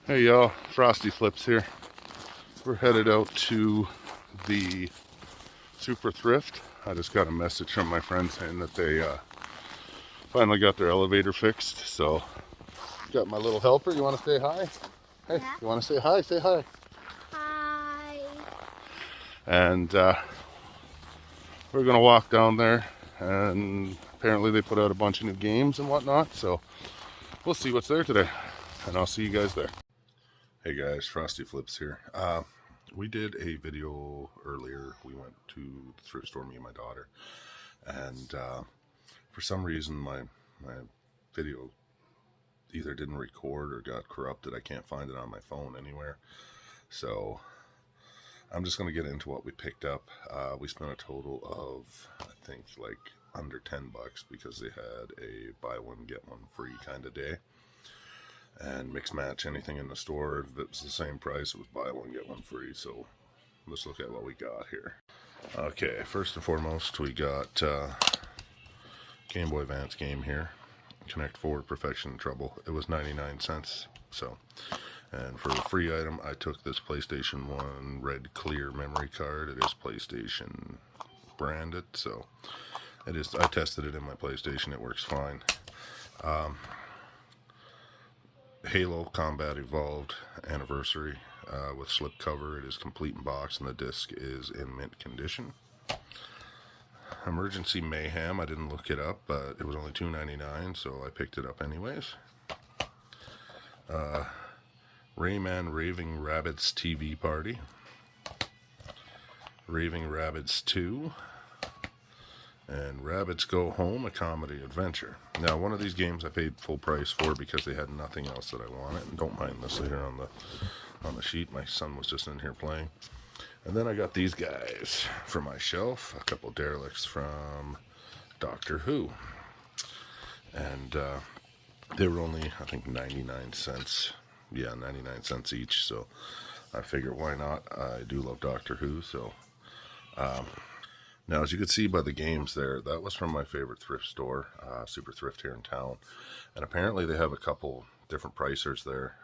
Hey y'all, Frosty Flips here. We're headed out to the Super Thrift. I just got a message from my friend saying that they finally got their elevator fixed. So, got my little helper. You want to say hi? Hey, yeah. You want to say hi? Say hi. Hi. And we're going to walk down there. And apparently they put out a bunch of new games and whatnot. So, we'll see what's there today. And I'll see you guys there. Hey guys, Frosty Flips here. We did a video earlier. We went to the thrift store, me and my daughter, and for some reason my video either didn't record or got corrupted. I can't find it on my phone anywhere. So I'm just going to get into what we picked up. We spent a total of, I think, like under $10 because they had a buy one get one free kind of day. And mix match anything in the store. If it was the same price, it was buy one get one free. So let's look at what we got here. Okay, first and foremost, we got Game Boy Advance game here. Connect Forward Perfection in Trouble. It was 99 cents. So, and for a free item, I took this PlayStation 1 red clear memory card. It is PlayStation branded, so it is. I tested it in my PlayStation. It works fine. Halo Combat Evolved Anniversary with slipcover. It is complete in box and the disc is in mint condition. Emergency Mayhem. I didn't look it up, but it was only $2.99, so I picked it up anyways. Rayman Raving Rabbids TV Party. Raving Rabbids 2. And Rabbids Go Home, a comedy adventure. Now, one of these games I paid full price for because they had nothing else that I wanted. And don't mind this here on the sheet. My son was just in here playing. And then I got these guys for my shelf. A couple derelicts from Doctor Who. And they were only, I think, 99 cents. Yeah, 99 cents each. So I figured, why not? I do love Doctor Who, so... Now, as you can see by the games there, that was from my favorite thrift store, Super Thrift here in town. And apparently they have a couple different pricers there,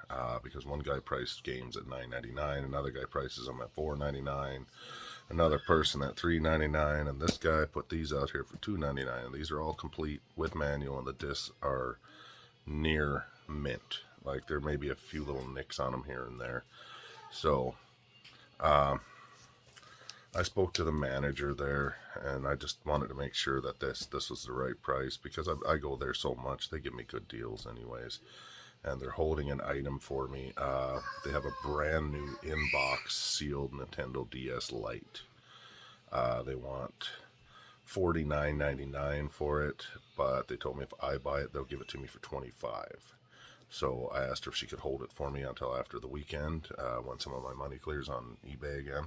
because one guy priced games at $9.99, another guy prices them at $4.99, another person at $3.99, and this guy put these out here for $2.99. And these are all complete with manual, and the discs are near mint. Like, there may be a few little nicks on them here and there. So, I spoke to the manager there, and I just wanted to make sure that this was the right price, because I go there so much. They give me good deals anyways, and they're holding an item for me. They have a brand new in-box sealed Nintendo DS Lite. They want $49.99 for it, but they told me if I buy it, they'll give it to me for $25. So I asked her if she could hold it for me until after the weekend, when some of my money clears on eBay again.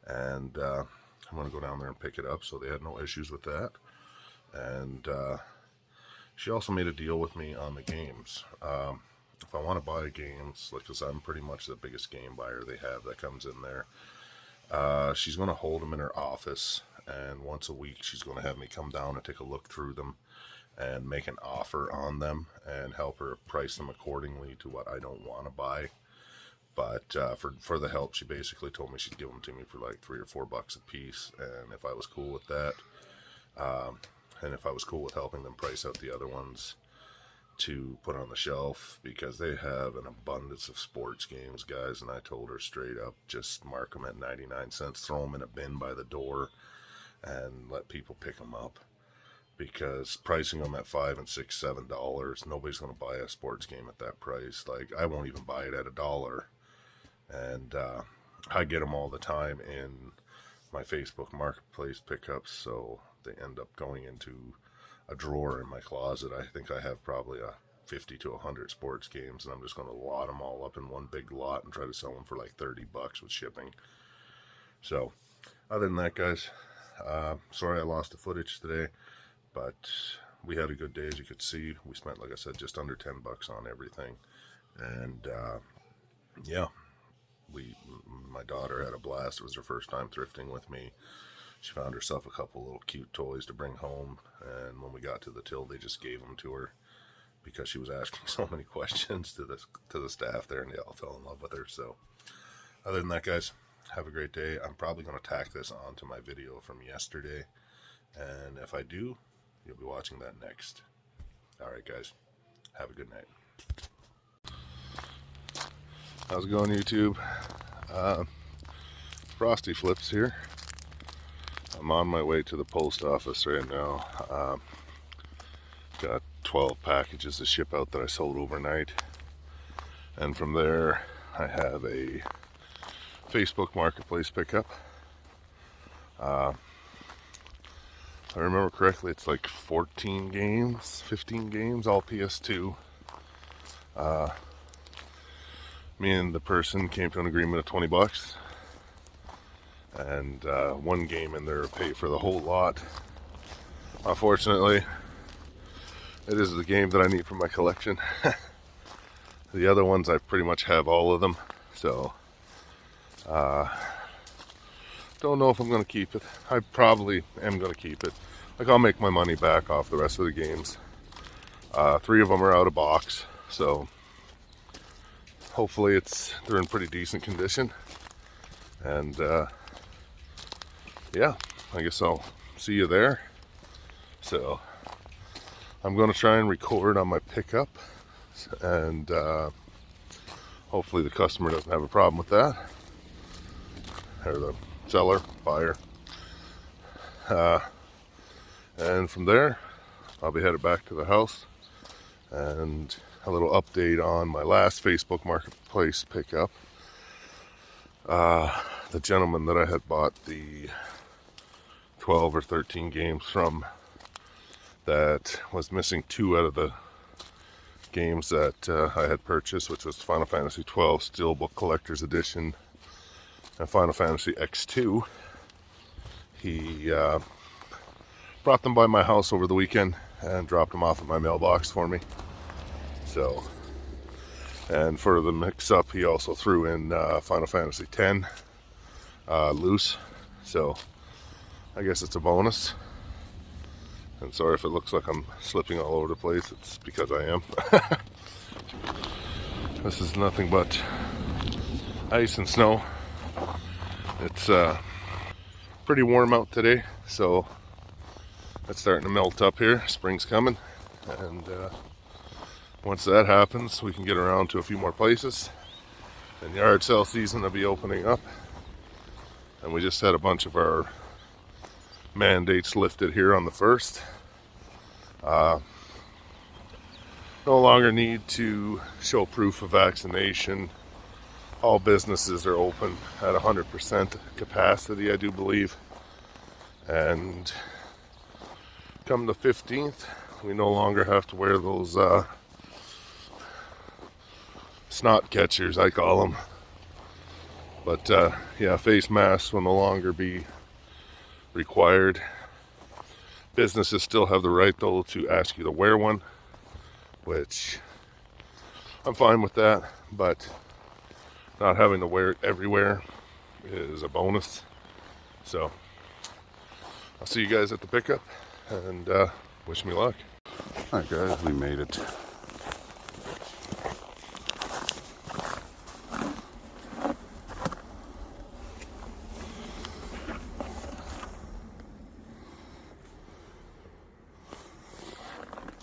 And I'm going to go down there and pick it up, so they had no issues with that. And she also made a deal with me on the games. If I want to buy games, like, because I'm pretty much the biggest game buyer they have that comes in there, she's going to hold them in her office, and once a week she's going to have me come down and take a look through them and make an offer on them and help her price them accordingly to what I don't want to buy. But for the help, she basically told me she'd give them to me for like $3 or $4 a piece, and if I was cool with that, and if I was cool with helping them price out the other ones to put on the shelf, because they have an abundance of sports games, guys, and I told her straight up, just mark them at 99 cents, throw them in a bin by the door, and let people pick them up. Because pricing them at $5 and $6, $7, nobody's going to buy a sports game at that price. Like, I won't even buy it at $1. And I get them all the time in my Facebook Marketplace pickups, so they end up going into a drawer in my closet. I think I have probably 50 to 100 sports games, and I'm just going to lot them all up in one big lot and try to sell them for like $30 with shipping. So, other than that, guys, sorry I lost the footage today, but we had a good day. As you could see, we spent, like I said, just under $10 on everything. And yeah, my daughter had a blast. It was her first time thrifting with me. She found herself a couple little cute toys to bring home, and when we got to the till, they just gave them to her. because she was asking so many questions to the staff there, and they all fell in love with her. So other than that, guys, have a great day. I'm probably going to tack this onto my video from yesterday, and if I do, you'll be watching that next. All right, guys, have a good night. How's it going, YouTube? Frosty Flips here. I'm on my way to the post office right now. Got 12 packages to ship out that I sold overnight, and from there I have a Facebook Marketplace pickup. If I remember correctly, it's like 14 games, 15 games, all PS2. Me and the person came to an agreement of 20 bucks, and one game in there to pay for the whole lot. Unfortunately, it is the game that I need for my collection. The other ones, I pretty much have all of them, so don't know if I'm going to keep it. I probably am going to keep it. Like, I'll make my money back off the rest of the games. 3 of them are out of box, so hopefully they're in pretty decent condition. And yeah, I guess I'll see you there. So I'm going to try and record on my pickup, and hopefully the customer doesn't have a problem with that, or the seller, buyer. And from there, I'll be headed back to the house, and a little update on my last Facebook Marketplace pickup. The gentleman that I had bought the 12 or 13 games from, that was missing 2 out of the games that I had purchased, which was Final Fantasy 12 Steelbook Collector's Edition and Final Fantasy X2. He brought them by my house over the weekend and dropped them off at my mailbox for me. So, and for the mix-up, he also threw in Final Fantasy X loose. So I guess it's a bonus. And sorry if it looks like I'm slipping all over the place. It's because I am. This is nothing but ice and snow. It's pretty warm out today, so it's starting to melt up here. Spring's coming, and once that happens, we can get around to a few more places, and yard sale season will be opening up. And we just had a bunch of our mandates lifted here on the 1st. No longer need to show proof of vaccination. All businesses are open at 100% capacity, I do believe. And come the 15th, we no longer have to wear those snot catchers, I call them. But yeah, face masks will no longer be required. Businesses still have the right, though, to ask you to wear one, which I'm fine with that, but not having to wear it everywhere is a bonus. So I'll see you guys at the pickup, and wish me luck. Alright guys, we made it.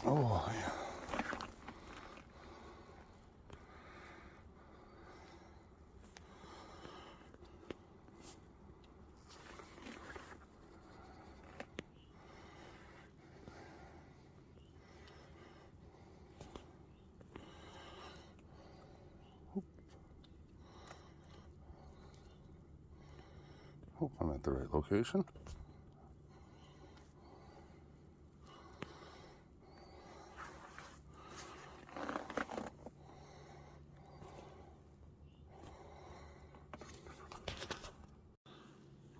Oh, yeah. Hope I'm at the right location.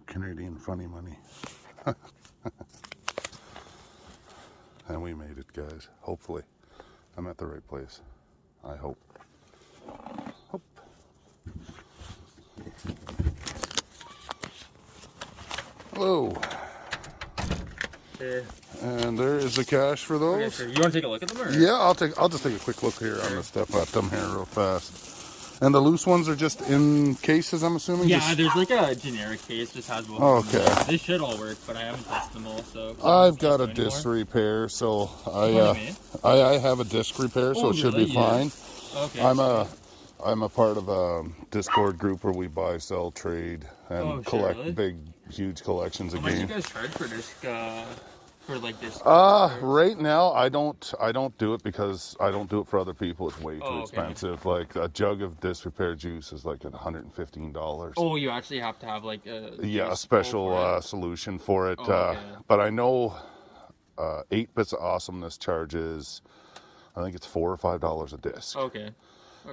Canadian funny money. And we made it, guys. Hopefully. I'm at the right place. I hope. Hope. Hello. Hey. And there is the cash for those. Okay, sure. You want to take a look at them? Or? Yeah, I'll just take a quick look here. I'm gonna step at them here real fast. And the loose ones are just in cases, I'm assuming? Yeah, there's like a generic case, just has both. Okay. They should all work, but I haven't tested them all, so. I've got a disc repair, so I have a disc repair, so it should be fine. Okay. I'm a part of a Discord group where we buy, sell, trade, and collect big, huge collections of games. How much do you guys charge for disc? For like this? Right now I don't do it because I don't do it for other people. It's way too expensive. Like a jug of disc repair juice is like $115. Oh, you actually have to have like a special solution for it. But I know 8 Bits of Awesomeness charges, I think it's $4 or $5 a disc. Okay.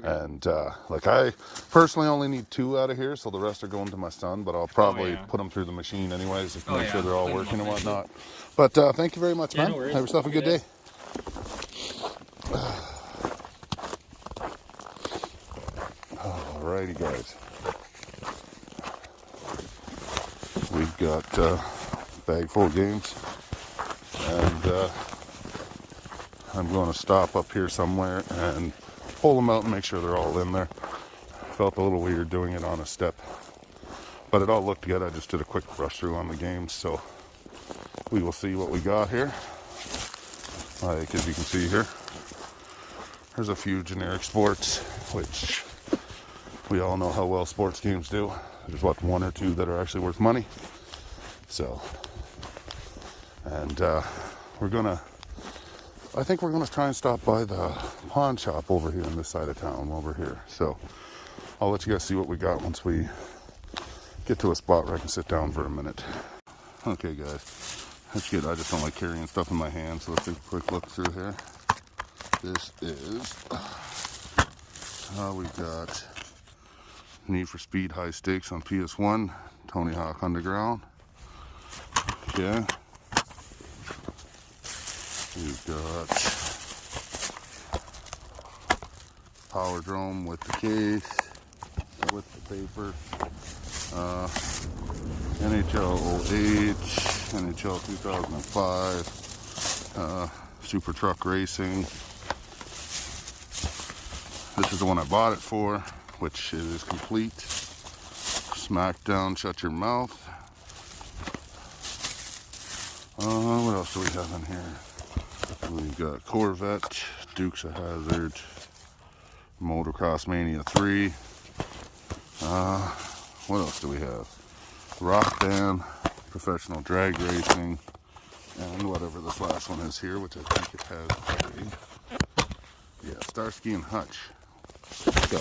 And like I personally only need 2 out of here, so the rest are going to my son, but I'll probably put them through the machine anyways, just to make sure they're all working and whatnot. But thank you very much, man. No worries. Have yourself a good day. Alrighty, guys. We've got a bag full of games, and I'm going to stop up here somewhere and pull them out and make sure they're all in there. Felt a little weird doing it on a step, but it all looked good. I just did a quick brush through on the games, so we will see what we got here. Like, as you can see here, there's a few generic sports, which we all know how well sports games do. There's what, 1 or 2 that are actually worth money. So, and I think we're gonna try and stop by the pawn shop over here on this side of town over here. So I'll let you guys see what we got once we get to a spot where I can sit down for a minute. Okay, guys. That's good. I just don't like carrying stuff in my hand, so let's take a quick look through here. This is, we got Need for Speed High Stakes on PS1, Tony Hawk Underground. Okay. We've got Power Drome with the case, with the paper. NHL 08, NHL 2005, Super Truck Racing. This is the one I bought it for, which is complete. Smackdown, Shut Your Mouth. What else do we have in here? We've got Corvette, Dukes of Hazzard, Motocross Mania 3. What else do we have? Rock Band, Professional Drag Racing, and whatever this last one is here, which I think it has Starsky and Hutch. So,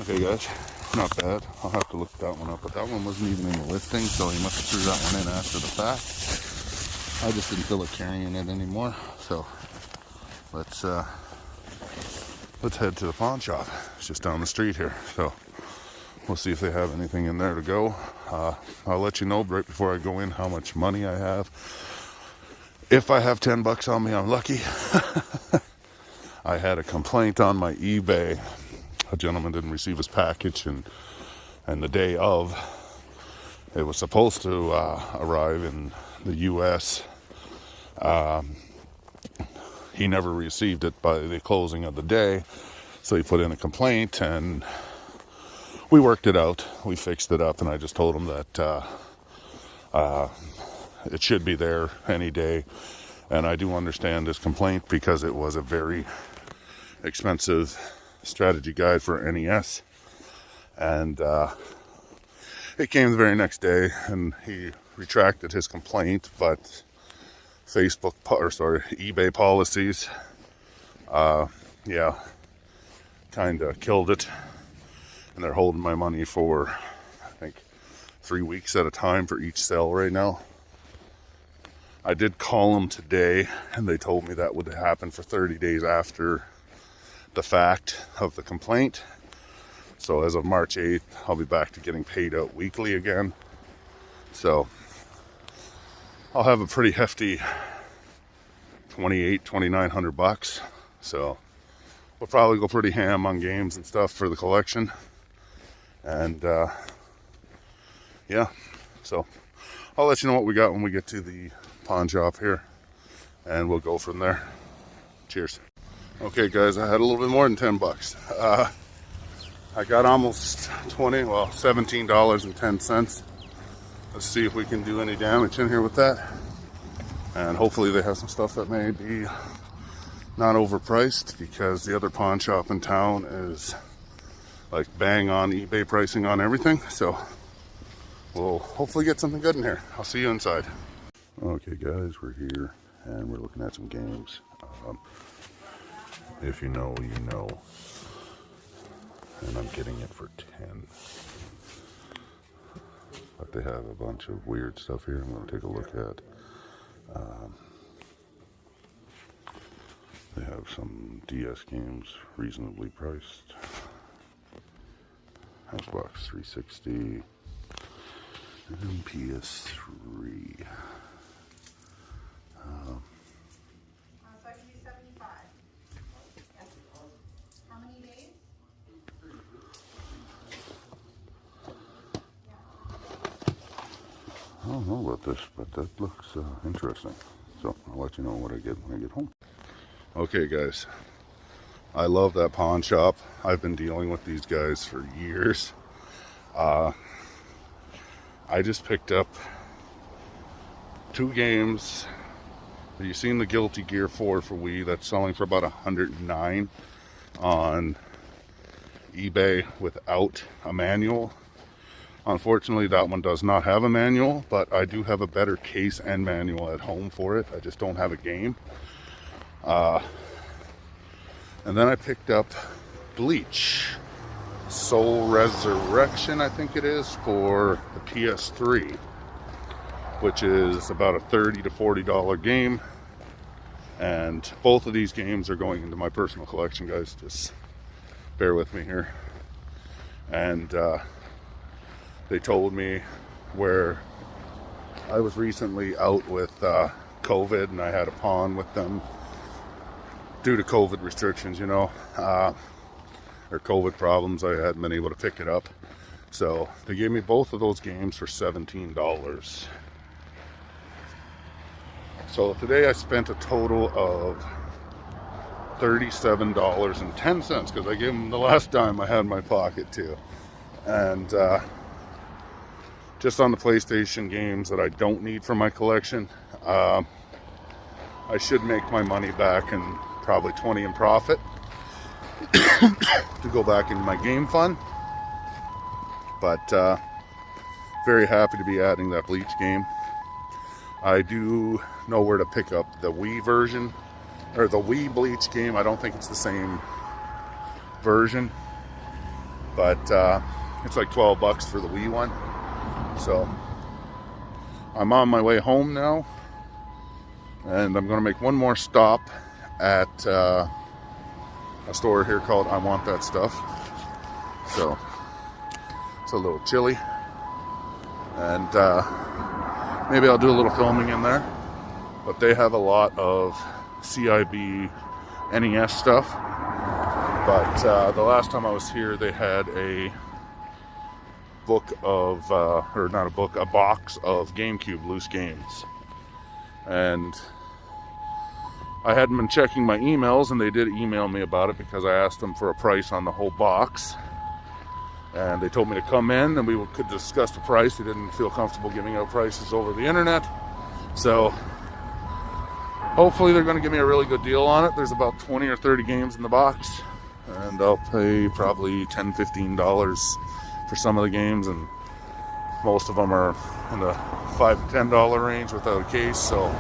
okay guys, not bad. I'll have to look that one up, but that one wasn't even in the listing, so he must have threw that one in after the fact. I just didn't feel like carrying it anymore, so let's head to the pawn shop. It's just down the street here, so we'll see if they have anything in there to go. I'll let you know right before I go in how much money I have. If I have 10 bucks on me, I'm lucky. I had a complaint on my eBay. A gentleman didn't receive his package, and the day of, it was supposed to arrive in the U.S. He never received it by the closing of the day, so he put in a complaint, and we worked it out. We fixed it up, and I just told him that it should be there any day. And I do understand his complaint because it was a very expensive strategy guide for NES. And it came the very next day, and he retracted his complaint, but eBay policies, kind of killed it. And they're holding my money for, I think, 3 weeks at a time for each sale right now. I did call them today, and they told me that would happen for 30 days after the fact of the complaint. So as of March 8th, I'll be back to getting paid out weekly again. So I'll have a pretty hefty $2,900 bucks. So we'll probably go pretty ham on games and stuff for the collection. And so I'll let you know what we got when we get to the pawn shop here, and we'll go from there. Cheers. Okay guys, I had a little bit more than 10 bucks. I got almost 20, well, $17.10. Let's see if we can do any damage in here with that. And hopefully they have some stuff that may be not overpriced, because the other pawn shop in town is like bang on eBay pricing on everything. So we'll hopefully get something good in here. I'll see you inside. Okay guys, we're here and we're looking at some games. If you know, you know. And I'm getting it for 10. But they have a bunch of weird stuff here I'm going to take a look at. They have some DS games reasonably priced. Xbox 360 and PS3. So I can do 75. How many days? I don't know about this, but that looks interesting. So I'll let you know what I get when I get home. Okay guys, I love that pawn shop. I've been dealing with these guys for years. I just picked up 2 games. Have you seen the Guilty Gear 4 for Wii? That's selling for about $109 on eBay without a manual. Unfortunately, that one does not have a manual, but I do have a better case and manual at home for it. I just don't have a game. And then I picked up Bleach Soul Resurrection, I think it is, for the PS3, which is about a $30 to $40 game. And both of these games are going into my personal collection, guys. Just bear with me here. And they told me where I was recently out with COVID, and I had a pawn with them due to COVID restrictions, you know, or COVID problems. I hadn't been able to pick it up. So they gave me both of those games for $17. So today I spent a total of $37.10, because I gave them the last dime I had in my pocket too. And just on the PlayStation games that I don't need for my collection, I should make my money back and probably 20 in profit to go back into my game fund. But very happy to be adding that Bleach game. I do know where to pick up the Wii version, or the Wii Bleach game. I don't think it's the same version, but it's like 12 bucks for the Wii one. So I'm on my way home now, and I'm going to make one more stop at a store here called I Want That Stuff. So it's a little chilly, and maybe I'll do a little filming in there. But they have a lot of CIB NES stuff. But the last time I was here, they had a book of, or not a book, a box of GameCube loose games. And I hadn't been checking my emails, and they did email me about it because I asked them for a price on the whole box. And they told me to come in and we could discuss the price. They didn't feel comfortable giving out prices over the internet. So hopefully they're going to give me a really good deal on it. There's about 20 or 30 games in the box, and I'll pay probably $10, $15 for some of the games, and most of them are in the $5 to $10 range without a case. So,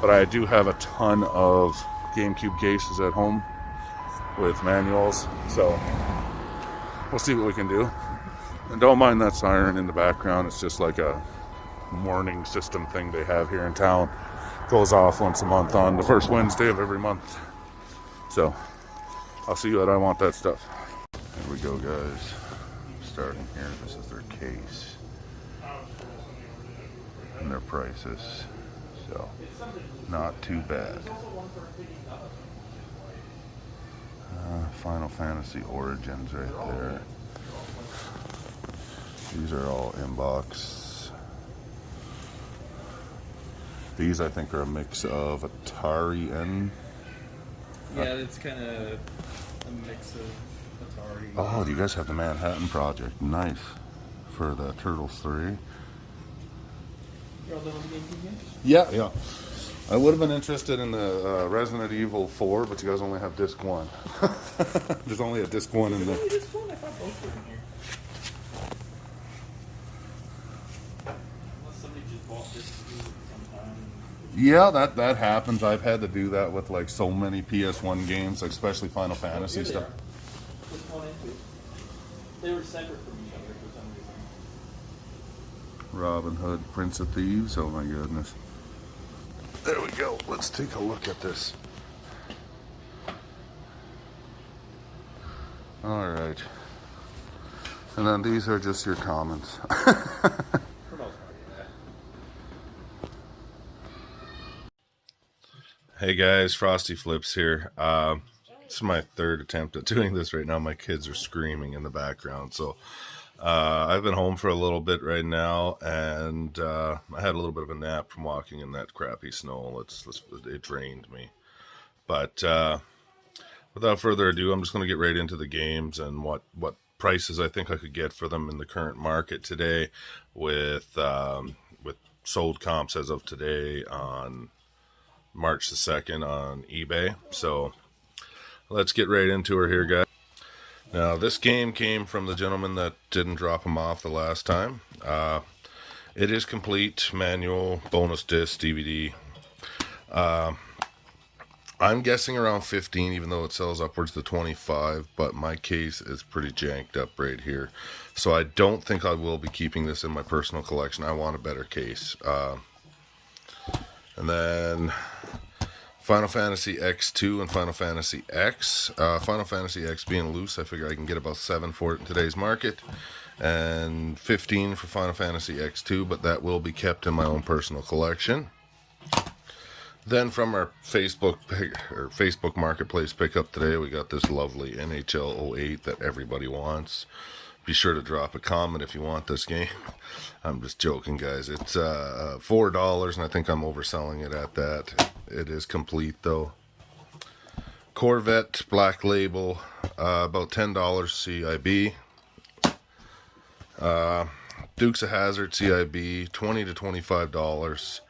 but I do have a ton of GameCube cases at home with manuals, so we'll see what we can do. And don't mind that siren in the background. It's just like a warning system thing they have here in town. Goes off once a month on the first Wednesday of every month. So I'll see you at I Want That Stuff. There we go, guys. Starting here, this is their case and their prices. So not too bad. Final Fantasy Origins right there. These are all inbox. These I think are a mix of Atari and... Yeah, it's kind of a mix of Atari. Oh, you guys have the Manhattan Project. Nice. For the Turtles 3. You're all done with the GameCube games? Yeah, yeah. I would have been interested in the Resident Evil 4, but you guys only have disc 1. There's only a disc 1 in Is there the... only disc 1? I thought both were in here. Unless somebody just bought disc 2 sometime. Yeah, that happens. I've had to do that with like so many PS1 games, like especially Final Fantasy Here they stuff. are. Disc 1 and 2. They were separate from each other for some reason. Robin Hood, Prince of Thieves. Oh my goodness. There we go. Let's take a look at this. All right. And then these are just your comments. For most part, yeah. Hey guys, Frosty Flips here. This is my third attempt at doing this right now. My kids are screaming in the background, so I've been home for a little bit right now, and I had a little bit of a nap from walking in that crappy snow. It drained me. But without further ado, I'm just going to get right into the games and what prices I think I could get for them in the current market today, with sold comps as of today on March the 2nd on eBay. So let's get right into her here, guys. Now, this game came from the gentleman that didn't drop them off the last time. It is complete, manual, bonus disc, DVD. I'm guessing around 15, even though it sells upwards to 25, but my case is pretty janked up right here. So I don't think I will be keeping this in my personal collection. I want a better case. And then Final Fantasy X2 and Final Fantasy X. Final Fantasy X being loose, I figure I can get about 7 for it in today's market. And 15 for Final Fantasy X2, but that will be kept in my own personal collection. Then from our Facebook Marketplace pickup today, we got this lovely NHL 08 that everybody wants. Be sure to drop a comment if you want this game. I'm just joking, guys. It's $4, and I think I'm overselling it at that. It is complete, though. Corvette Black Label, about $10 CIB. Dukes of Hazzard CIB, $20 to $25.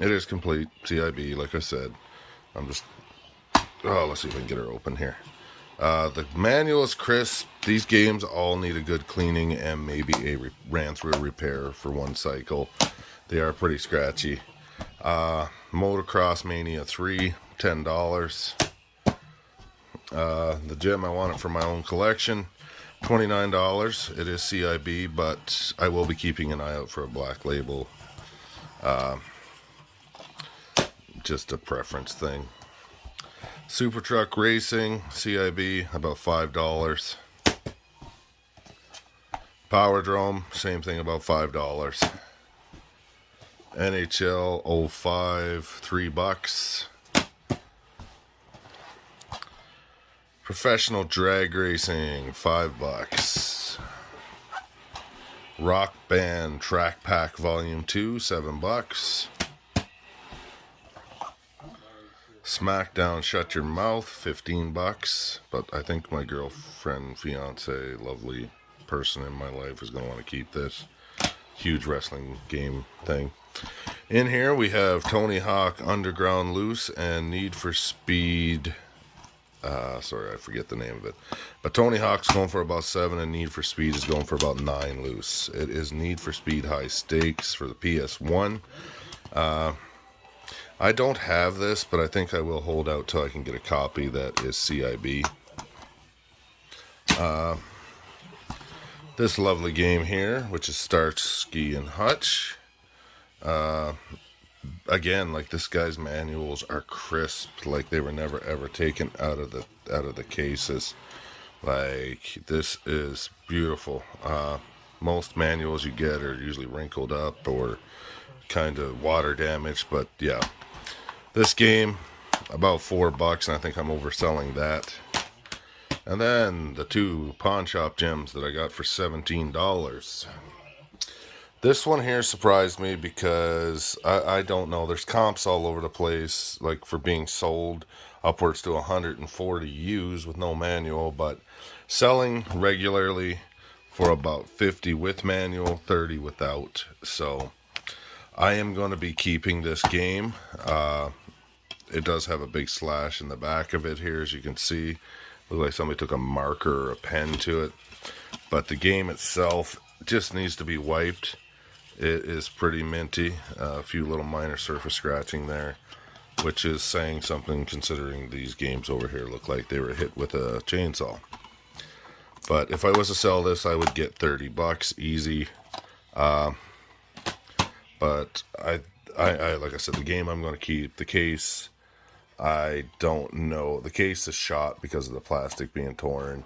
It is complete CIB, like I said. Let's see if I can get her open here. The manual is crisp. These games all need a good cleaning and maybe a ran through a repair for one cycle. They are pretty scratchy. Motocross Mania 3, $10. The gem, I want it for my own collection, $29. It is CIB, but I will be keeping an eye out for a Black Label. Just a preference thing. Super Truck Racing, CIB, about $5. Powerdrome, same thing, about $5. NHL 05, $3. Professional Drag Racing, $5. Rock Band Track Pack Volume 2, $7. SmackDown Shut Your Mouth, $15. But I think my girlfriend, fiance, lovely person in my life is going to want to keep this. Huge wrestling game thing. In here we have Tony Hawk Underground Loose and Need for Speed. Sorry, I forget the name of it. But Tony Hawk's going for about 7 and Need for Speed is going for about 9 loose. It is Need for Speed High Stakes for the PS1. I don't have this, but I think I will hold out till I can get a copy that is CIB. This lovely game here, which is Starsky and Hutch. Again, like, this guy's manuals are crisp, like they were never ever taken out of the cases. Like, this is beautiful. Most manuals you get are usually wrinkled up or kind of water damaged, but yeah. This game, about $4, and I think I'm overselling that. And then the two pawn shop gems that I got for $17. This one here surprised me because I don't know. There's comps all over the place, like for being sold upwards to 140 used with no manual, but selling regularly for about 50 with manual, 30 without. So I am going to be keeping this game. It does have a big slash in the back of it here, as you can see. Looks like somebody took a marker or a pen to it. But the game itself just needs to be wiped. It is pretty minty. A few little minor surface scratching there, which is saying something considering these games over here look like they were hit with a chainsaw. But if I was to sell this, I would get $30 easy. But I like I said, the game I'm going to keep. The case, I don't know. The case is shot because of the plastic being torn,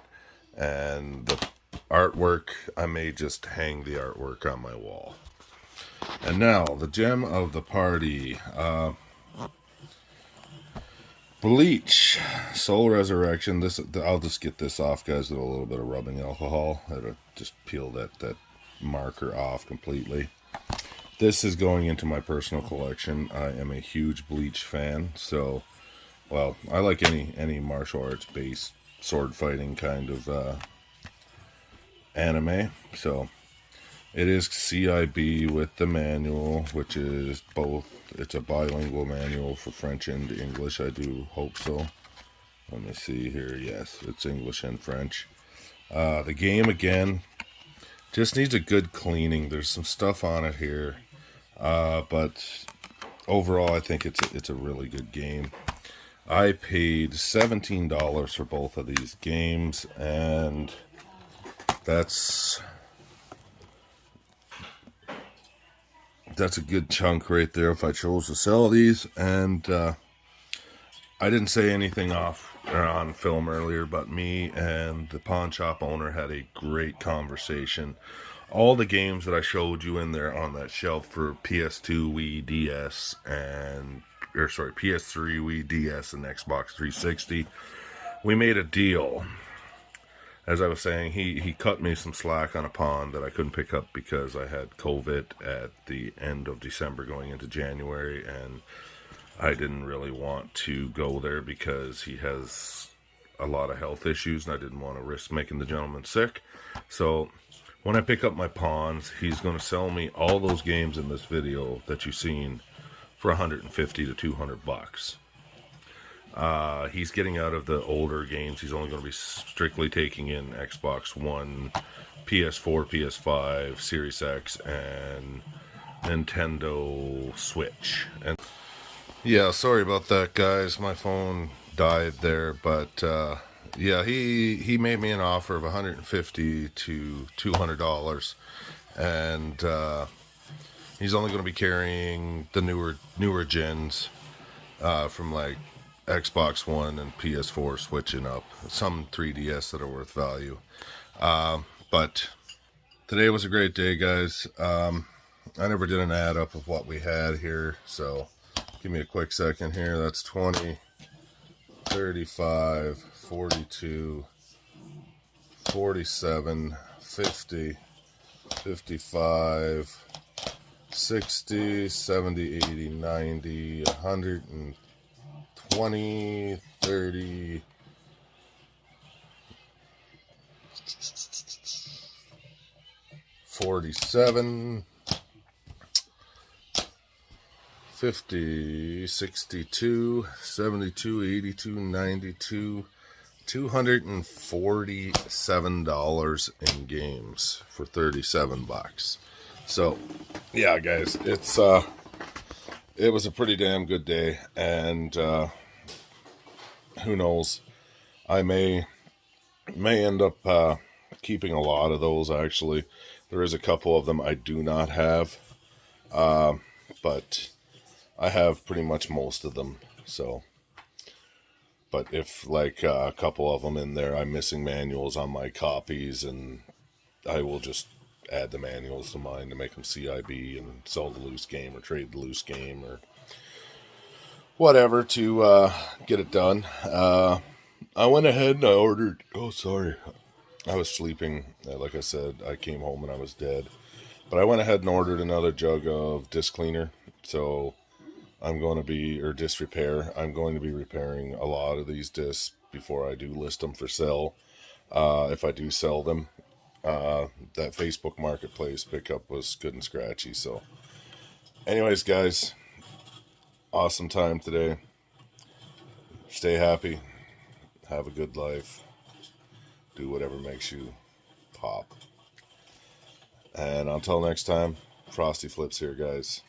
and the artwork, I may just hang the artwork on my wall. And now, the gem of the party. Bleach. Soul Resurrection. This, I'll just get this off, guys, with a little bit of rubbing alcohol. It'll just peel that marker off completely. This is going into my personal collection. I am a huge Bleach fan. So, well, I like any martial arts based sword fighting kind of anime. So it is CIB with the manual, which is both. It's a bilingual manual for French and English. I do hope so. Let me see here. Yes, it's English and French. The game, again, just needs a good cleaning. There's some stuff on it here. But overall, I think it's a really good game. I paid $17 for both of these games, and that's a good chunk right there if I chose to sell these. And I didn't say anything on film earlier, but me and the pawn shop owner had a great conversation. All the games that I showed you in there on that shelf for PS2, Wii, DS, PS3, Wii, DS, and Xbox 360, we made a deal. As I was saying, he cut me some slack on a pawn that I couldn't pick up because I had COVID at the end of December going into January, and I didn't really want to go there because he has a lot of health issues, and I didn't want to risk making the gentleman sick. So when I pick up my pawns, he's going to sell me all those games in this video that you've seen for 150 to 200 bucks. He's getting out of the older games. He's only going to be strictly taking in Xbox One, PS4, PS5, Series X, and Nintendo Switch. And yeah, sorry about that, guys. My phone died there, but yeah, he made me an offer of $150 to $200, and he's only going to be carrying the newer gens from like Xbox One and PS4 switching up, some 3DS that are worth value. But today was a great day, guys. I never did an add up of what we had here, so give me a quick second here. That's 20, 35, 42, 47, 50, 55, 60, 70, 80, 90, 120, 30, 47, 50, 62, 72, 82, 92, $247 in games for 37 bucks. So, yeah, guys, it was a pretty damn good day, and who knows, I may end up keeping a lot of those. Actually, there is a couple of them I do not have, but I have pretty much most of them. So, but if like a couple of them in there, I'm missing manuals on my copies, and I will just add the manuals to mine to make them CIB and sell the loose game or trade the loose game or whatever to get it done. I went ahead and I ordered. Oh, sorry, I was sleeping. Like I said, I came home and I was dead. But I went ahead and ordered another jug of disc cleaner. So I'm going to be, or disc repair, I'm going to be repairing a lot of these discs before I do list them for sale. If I do sell them, that Facebook Marketplace pickup was good and scratchy. So anyways, guys, awesome time today. Stay happy. Have a good life. Do whatever makes you pop. And until next time, Frosty Flips here, guys.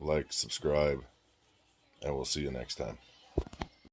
Like, subscribe, and we'll see you next time.